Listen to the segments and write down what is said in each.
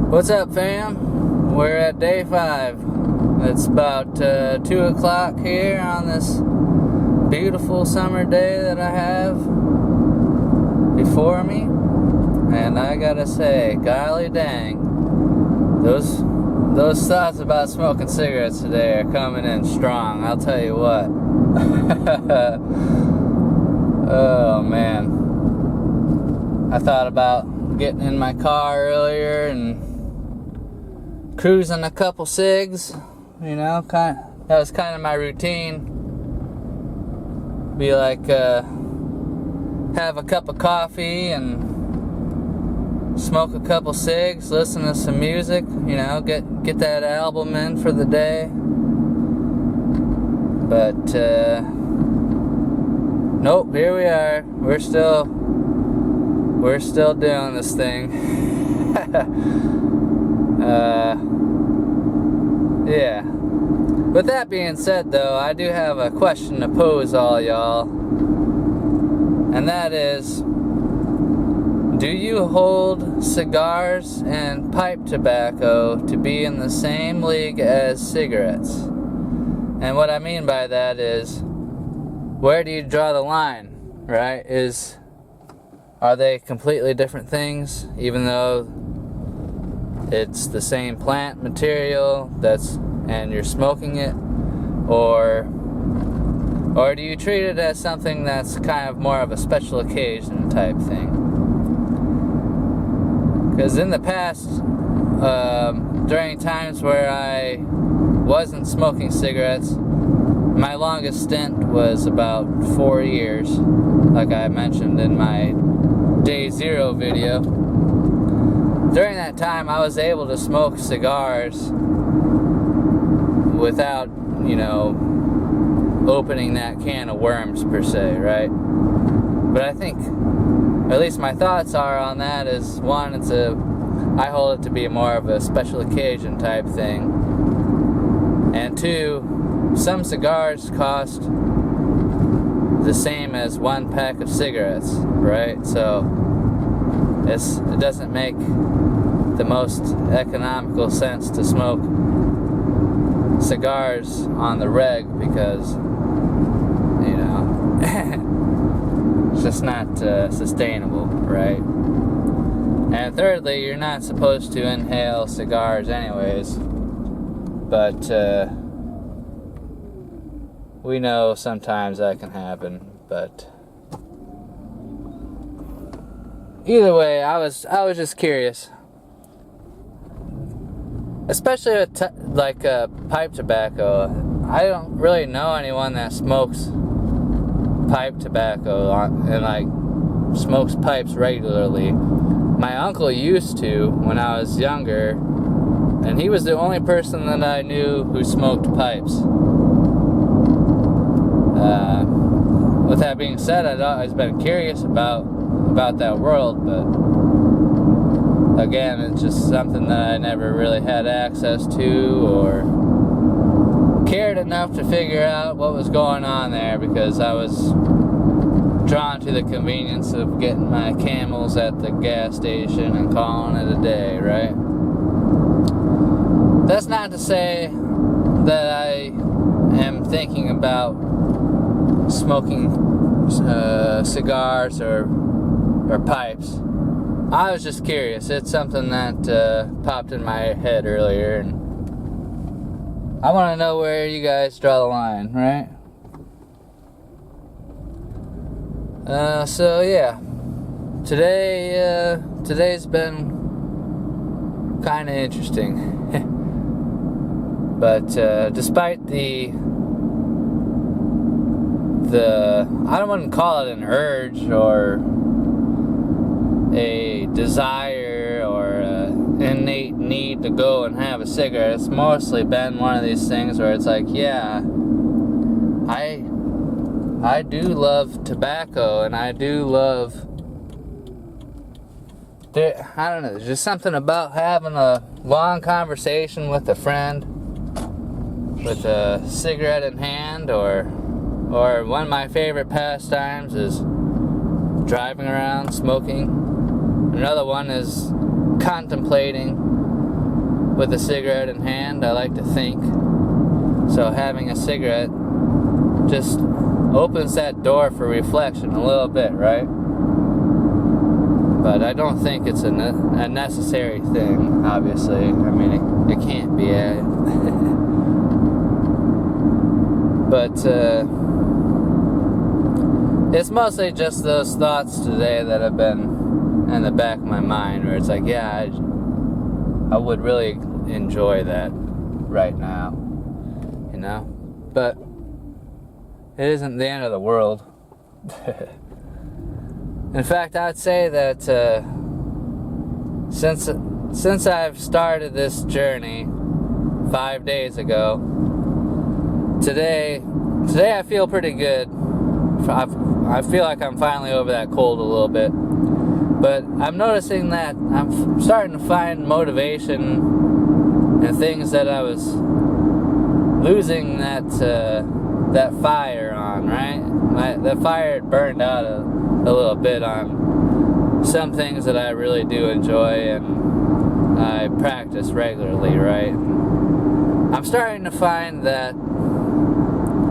What's up, fam? We're at day 5. It's about 2 o'clock here on this beautiful summer day that I have before me. And I gotta say, golly dang, those thoughts about smoking cigarettes today are coming in strong, I'll tell you what. Oh, man. I thought about getting in my car earlier and cruising a couple cigs, that was kind of my routine. Be like, have a cup of coffee and smoke a couple cigs, listen to some music, get that album in for the day. But, nope, here we are. We're still doing this thing. Yeah. With that being said, though, I do have a question to pose all y'all. And that is, do you hold cigars and pipe tobacco to be in the same league as cigarettes? And what I mean by that is, where do you draw the line, right? Are they completely different things, even though it's the same plant material and you're smoking it? Or do you treat it as something that's kind of more of a special occasion type thing? Because in the past, during times where I wasn't smoking cigarettes, my longest stint was about 4 years, like I mentioned in my Day 0 video. During that time, I was able to smoke cigars without, opening that can of worms per se, right? But I think, or at least my thoughts are on that, is one, I hold it to be more of a special occasion type thing. And two, some cigars cost the same as one pack of cigarettes, right? So it doesn't make the most economical sense to smoke cigars on the reg because, it's just not sustainable, right? And thirdly, you're not supposed to inhale cigars anyways, but we know sometimes that can happen. But either way, I was just curious, especially with pipe tobacco. I don't really know anyone that smokes pipe tobacco and smokes pipes regularly. My uncle used to when I was younger, and he was the only person that I knew who smoked pipes. With that being said, I've always been curious about that world, but again, it's just something that I never really had access to or cared enough to figure out what was going on there, because I was drawn to the convenience of getting my Camels at the gas station and calling it a day, right? That's not to say that I am thinking about smoking cigars or pipes. I was just curious. It's something that popped in my head earlier, and I want to know where you guys draw the line, right? So yeah, today's been kind of interesting. But despite the I wouldn't call it an urge or a desire or an innate need to go and have a cigarette, it's mostly been one of these things where it's like, yeah, I do love tobacco, and I do love, I don't know, there's just something about having a long conversation with a friend with a cigarette in hand, or one of my favorite pastimes is driving around smoking. Another one is contemplating, with a cigarette in hand, I like to think. So having a cigarette just opens that door for reflection a little bit, right? But I don't think it's a necessary thing, obviously. I mean, it can't be. But it's mostly just those thoughts today that have been in the back of my mind, where it's like, yeah, I would really enjoy that right now, you know? But it isn't the end of the world. In fact, I'd say that since I've started this journey 5 days ago, today I feel pretty good. I feel like I'm finally over that cold a little bit. But I'm noticing that I'm starting to find motivation in things that I was losing that fire on, right? That fire had burned out a little bit on some things that I really do enjoy and I practice regularly, right? I'm starting to find that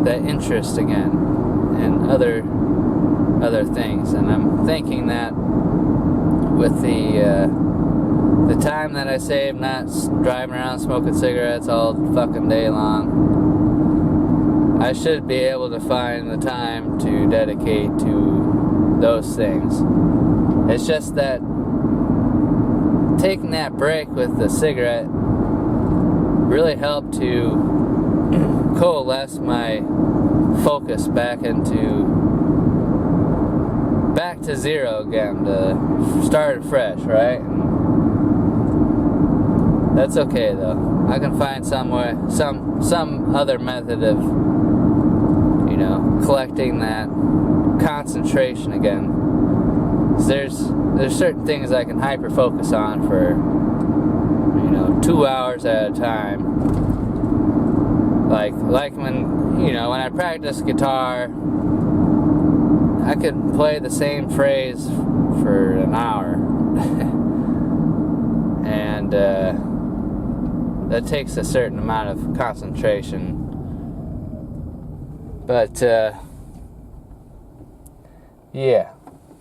interest again in other things, and I'm thinking that with the time that I save not driving around smoking cigarettes all fucking day long, I should be able to find the time to dedicate to those things. It's just that taking that break with the cigarette really helped to coalesce my focus back to zero again, to start fresh, right? That's okay though. I can find some other method of, you know, collecting that concentration again. There's certain things I can hyper focus on for, you know, 2 hours at a time. Like when, you know, when I practice guitar, I could play the same phrase for an hour. And that takes a certain amount of concentration. But yeah.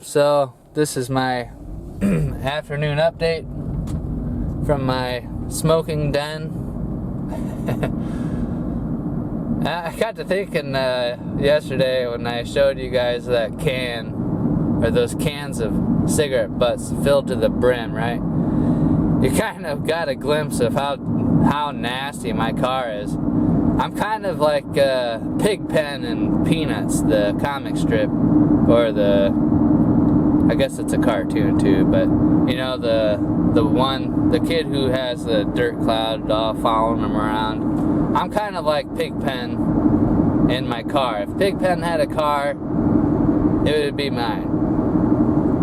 So this is my afternoon update from my smoking den. I got to thinking yesterday when I showed you guys that can, or those cans of cigarette butts filled to the brim, right? You kind of got a glimpse of how nasty my car is. I'm kind of like Pigpen and Peanuts, the comic strip, or I guess it's a cartoon too, but you know, the kid who has the dirt cloud doll following him around. I'm kind of like Pigpen in my car. If Pigpen had a car, it would be mine.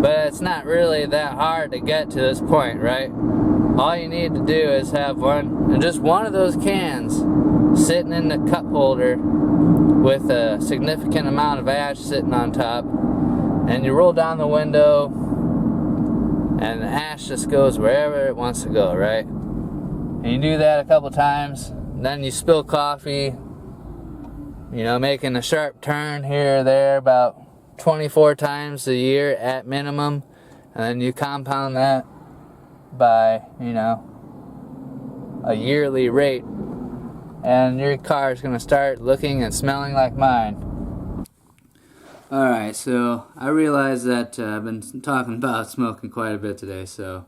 But it's not really that hard to get to this point, right? All you need to do is have just one of those cans sitting in the cup holder with a significant amount of ash sitting on top, and you roll down the window and the ash just goes wherever it wants to go, right? And you do that a couple times, then you spill coffee, you know, making a sharp turn here or there about 24 times a year at minimum, and then you compound that by, you know, a yearly rate, and your car is going to start looking and smelling like mine. Alright, so I realize that I've been talking about smoking quite a bit today, so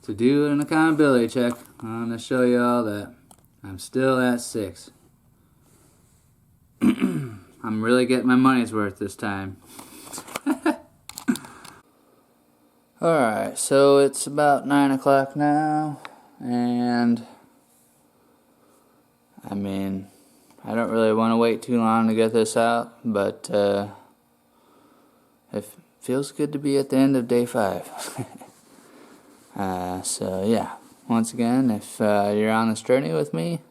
to do an accountability check, I'm going to show you all that I'm still at 6. I'm really getting my money's worth this time. Alright, so it's about 9 o'clock now, and I mean, I don't really want to wait too long to get this out, but it feels good to be at the end of day 5. So yeah, once again, if you're on this journey with me,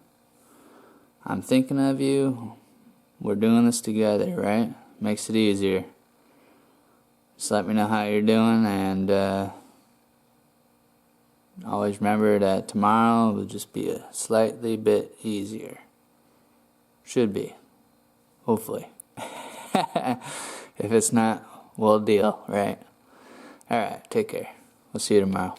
I'm thinking of you. We're doing this together, right? Makes it easier. Just let me know how you're doing, and always remember that tomorrow will just be a slightly bit easier. Should be. Hopefully. If it's not, we'll deal, right? Alright, take care. We'll see you tomorrow.